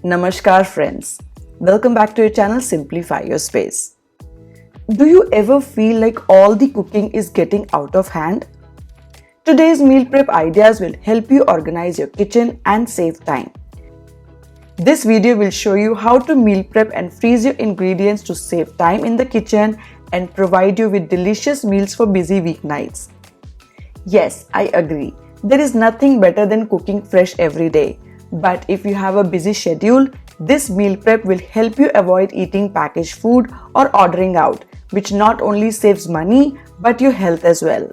Namaskar friends, welcome back to your channel Simplify Your Space. Do you ever feel like all the cooking is getting out of hand? Today's meal prep ideas will help you organize your kitchen and save time. This video will show you how to meal prep and freeze your ingredients to save time in the kitchen and provide you with delicious meals for busy weeknights. Yes, I agree. There is nothing better than cooking fresh every day. But if you have a busy schedule, this meal prep will help you avoid eating packaged food or ordering out, which not only saves money but your health as well.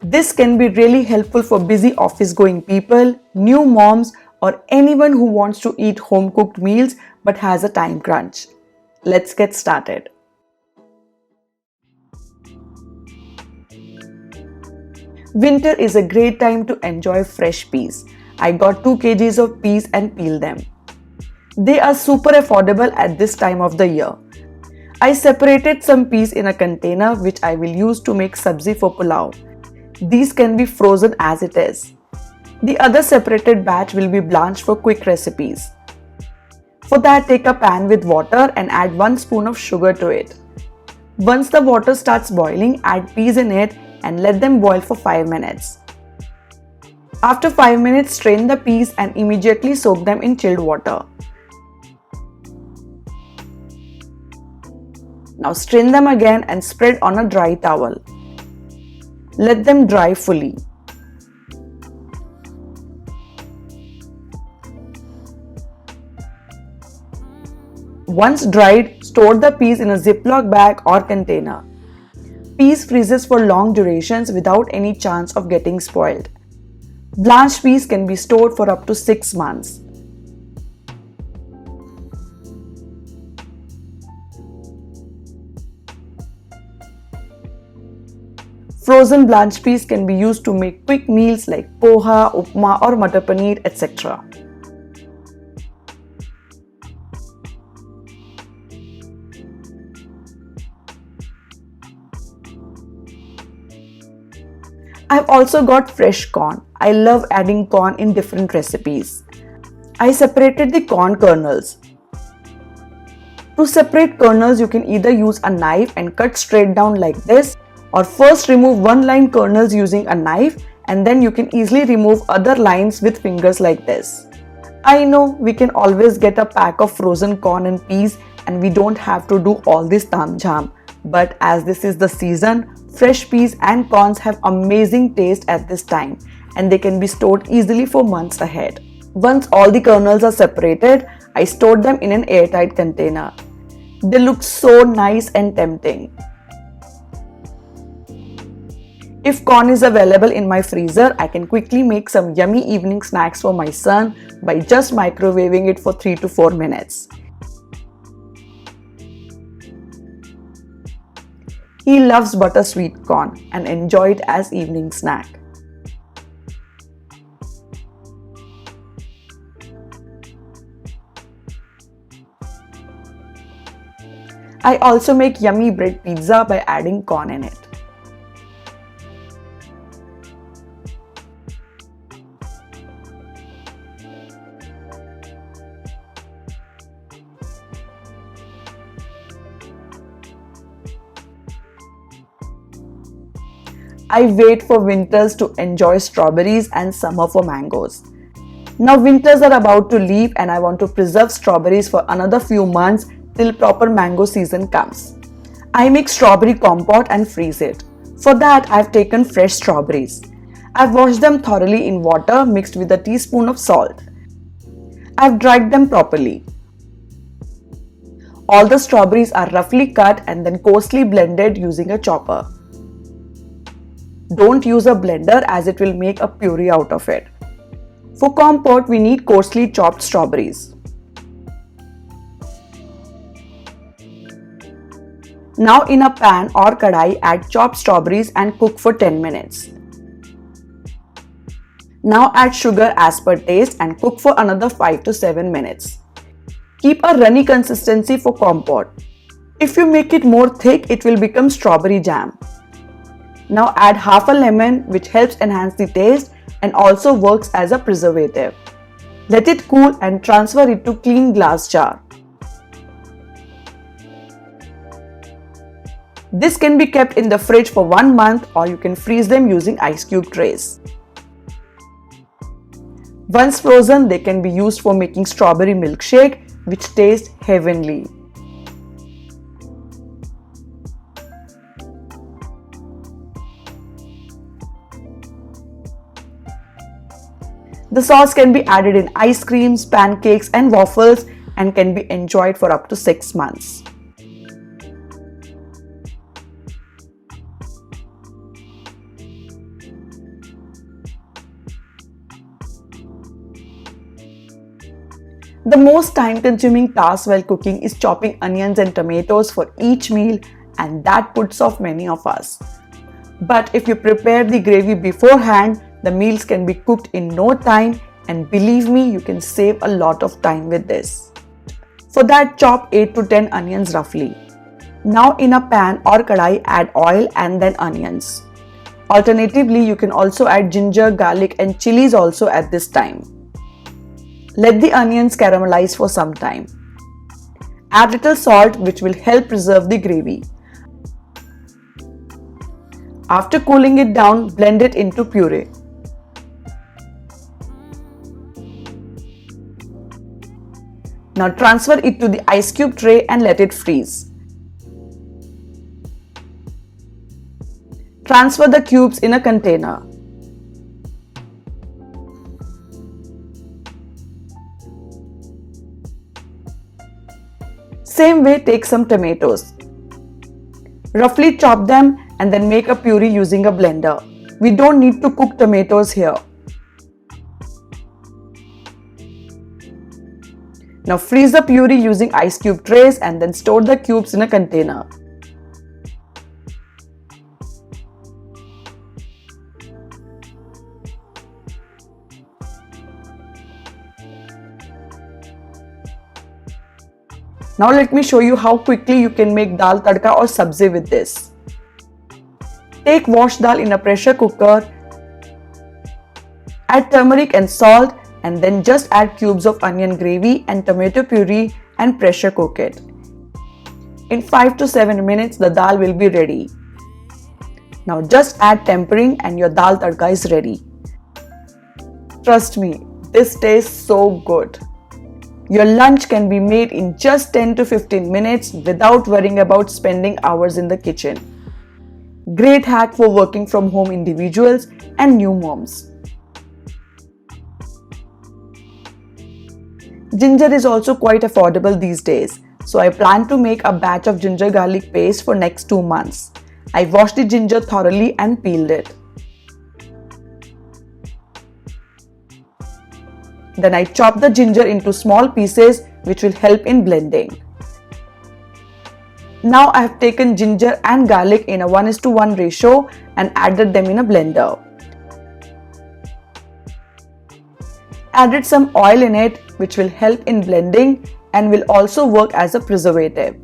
This can be really helpful for busy office-going people, new moms, or anyone who wants to eat home-cooked meals but has a time crunch. Let's get started. Winter is a great time to enjoy fresh peas. I got 2 kgs of peas and peeled them. They are super affordable at this time of the year. I separated some peas in a container which I will use to make sabzi for pulao. These can be frozen as it is. The other separated batch will be blanched for quick recipes. For that, take a pan with water and add 1 spoon of sugar to it. Once the water starts boiling, add peas in it and let them boil for 5 minutes. After 5 minutes, strain the peas and immediately soak them in chilled water. Now strain them again and spread on a dry towel. Let them dry fully. Once dried, store the peas in a Ziploc bag or container. Peas freezes for long durations without any chance of getting spoiled. Blanched peas can be stored for up to 6 months. Frozen blanched peas can be used to make quick meals like poha, upma or matar paneer, etc. I've also got fresh corn. I love adding corn in different recipes. I separated the corn kernels. To separate kernels, you can either use a knife and cut straight down like this, or first remove one line kernels using a knife and then you can easily remove other lines with fingers like this. I know we can always get a pack of frozen corn and peas and we don't have to do all this taam-jham. But as this is the season, fresh peas and corns have amazing taste at this time and they can be stored easily for months ahead. Once all the kernels are separated, I stored them in an airtight container. They look so nice and tempting. If corn is available in my freezer, I can quickly make some yummy evening snacks for my son by just microwaving it for 3 to 4 minutes. He loves butter sweet corn and enjoy it as evening snack. I also make yummy bread pizza by adding corn in it. I wait for winters to enjoy strawberries and summer for mangoes. Now winters are about to leave and I want to preserve strawberries for another few months till proper mango season comes. I make strawberry compote and freeze it. For that, I've taken fresh strawberries. I've washed them thoroughly in water mixed with a teaspoon of salt. I've dried them properly. All the strawberries are roughly cut and then coarsely blended using a chopper. Don't use a blender as it will make a puree out of it. For compote, we need coarsely chopped strawberries. Now in a pan or kadai, add chopped strawberries and cook for 10 minutes. Now add sugar as per taste and cook for another 5 to 7 minutes. Keep a runny consistency for compote. If you make it more thick, it will become strawberry jam. Now add half a lemon, which helps enhance the taste and also works as a preservative. Let it cool and transfer it to clean glass jar. This can be kept in the fridge for 1 month, or you can freeze them using ice cube trays. Once frozen, they can be used for making strawberry milkshake, which tastes heavenly. The sauce can be added in ice creams, pancakes and waffles and can be enjoyed for up to 6 months. The most time-consuming task while cooking is chopping onions and tomatoes for each meal, and that puts off many of us. But if you prepare the gravy beforehand, the meals can be cooked in no time, and believe me, you can save a lot of time with this. For that, chop 8 to 10 onions roughly. Now in a pan or kadai, add oil and then onions. Alternatively, you can also add ginger, garlic and chilies also at this time. Let the onions caramelize for some time. Add little salt, which will help preserve the gravy. After cooling it down, blend it into puree. Now transfer it to the ice cube tray and let it freeze. Transfer the cubes in a container. Same way, take some tomatoes. Roughly chop them and then make a puree using a blender. We don't need to cook tomatoes here. Now freeze the puree using ice cube trays and then store the cubes in a container. Now let me show you how quickly you can make dal tadka or sabzi with this. Take washed dal in a pressure cooker, add turmeric and salt, and then just add cubes of onion gravy and tomato puree and pressure cook it. In 5 to 7 minutes, the dal will be ready. Now just add tempering and your dal tadka is ready. Trust me, this tastes so good. Your lunch can be made in just 10 to 15 minutes without worrying about spending hours in the kitchen. Great hack for working from home individuals and new moms. Ginger is also quite affordable these days, so I plan to make a batch of ginger garlic paste for next 2 months. I washed the ginger thoroughly and peeled it. Then I chop the ginger into small pieces, which will help in blending. Now I have taken ginger and garlic in a 1:1 ratio and added them in a blender. Added some oil in it, which will help in blending and will also work as a preservative.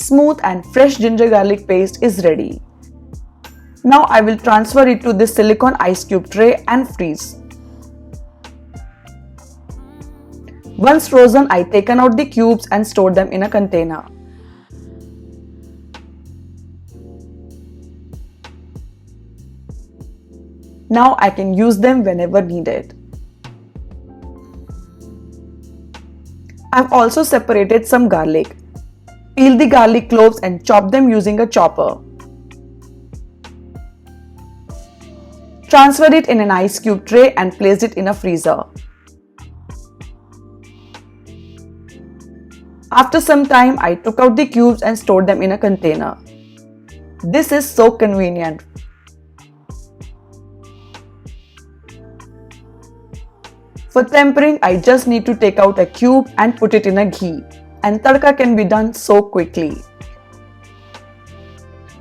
Smooth and fresh ginger garlic paste is ready. Now I will transfer it to this silicone ice cube tray and freeze. Once frozen, I taken out the cubes and stored them in a container. Now I can use them whenever needed. I've also separated some garlic. Peel the garlic cloves and chop them using a chopper. Transfer it in an ice cube tray and place it in a freezer. After some time, I took out the cubes and stored them in a container. This is so convenient. For tempering, I just need to take out a cube and put it in a ghee, and tadka can be done so quickly.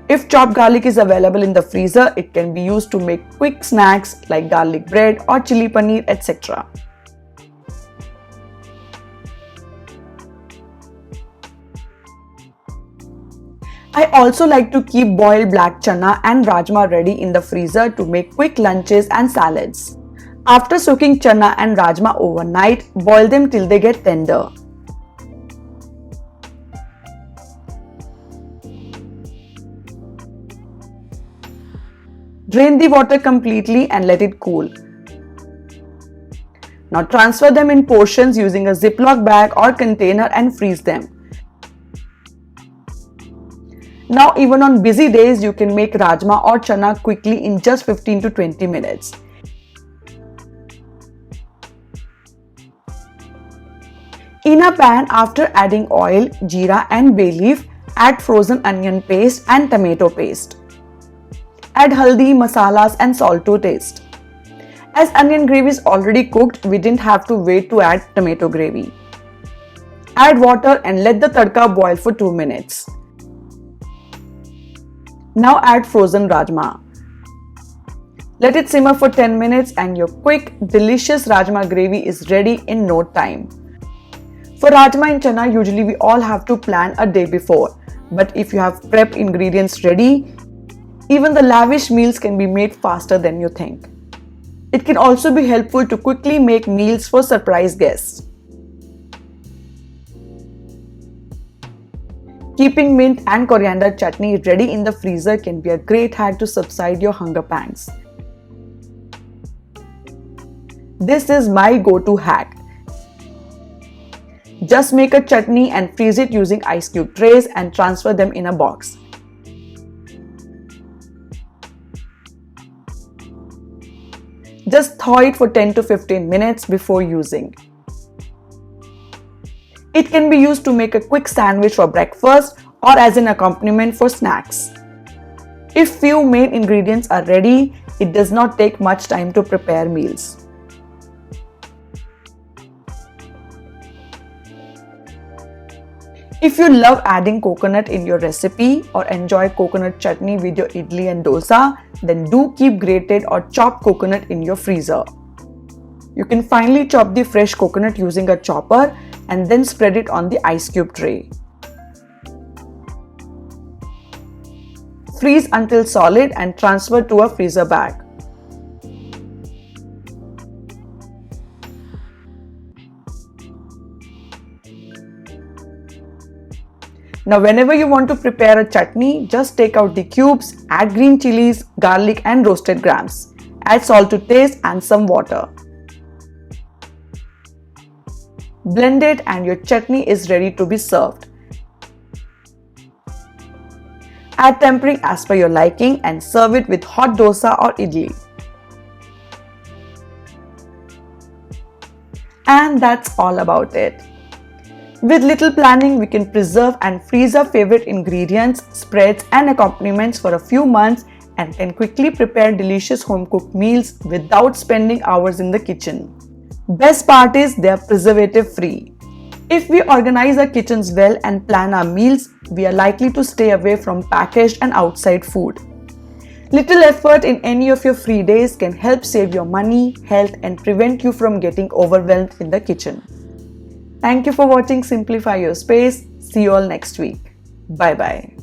If chopped garlic is available in the freezer, it can be used to make quick snacks like garlic bread or chili paneer, etc. I also like to keep boiled black chana and rajma ready in the freezer to make quick lunches and salads. After soaking chana and rajma overnight, boil them till they get tender. Drain the water completely and let it cool. Now transfer them in portions using a Ziploc bag or container and freeze them. Now even on busy days, you can make rajma or chana quickly in just 15 to 20 minutes. In a pan, after adding oil, jeera and bay leaf, add frozen onion paste and tomato paste. Add haldi, masalas and salt to taste. As onion gravy is already cooked, we didn't have to wait to add tomato gravy. Add water and let the tadka boil for 2 minutes. Now add frozen rajma. Let it simmer for 10 minutes and your quick, delicious rajma gravy is ready in no time. For rajma and chana, usually we all have to plan a day before. But if you have prepped ingredients ready, even the lavish meals can be made faster than you think. It can also be helpful to quickly make meals for surprise guests. Keeping mint and coriander chutney ready in the freezer can be a great hack to subside your hunger pangs. This is my go-to hack. Just make a chutney and freeze it using ice cube trays and transfer them in a box. Just thaw it for 10 to 15 minutes before using. It can be used to make a quick sandwich for breakfast or as an accompaniment for snacks. If few main ingredients are ready, it does not take much time to prepare meals. If you love adding coconut in your recipe or enjoy coconut chutney with your idli and dosa, then do keep grated or chopped coconut in your freezer. You can finely chop the fresh coconut using a chopper and then spread it on the ice cube tray. Freeze until solid and transfer to a freezer bag. Now whenever you want to prepare a chutney, just take out the cubes, add green chilies, garlic and roasted grams. Add salt to taste and some water. Blend it and your chutney is ready to be served. Add tempering as per your liking and serve it with hot dosa or idli. And that's all about it. With little planning, we can preserve and freeze our favorite ingredients, spreads and accompaniments for a few months and can quickly prepare delicious home-cooked meals without spending hours in the kitchen. Best part is they are preservative-free. If we organize our kitchens well and plan our meals, we are likely to stay away from packaged and outside food. Little effort in any of your free days can help save your money, health and prevent you from getting overwhelmed in the kitchen. Thank you for watching Simplify Your Space. See you all next week. Bye bye.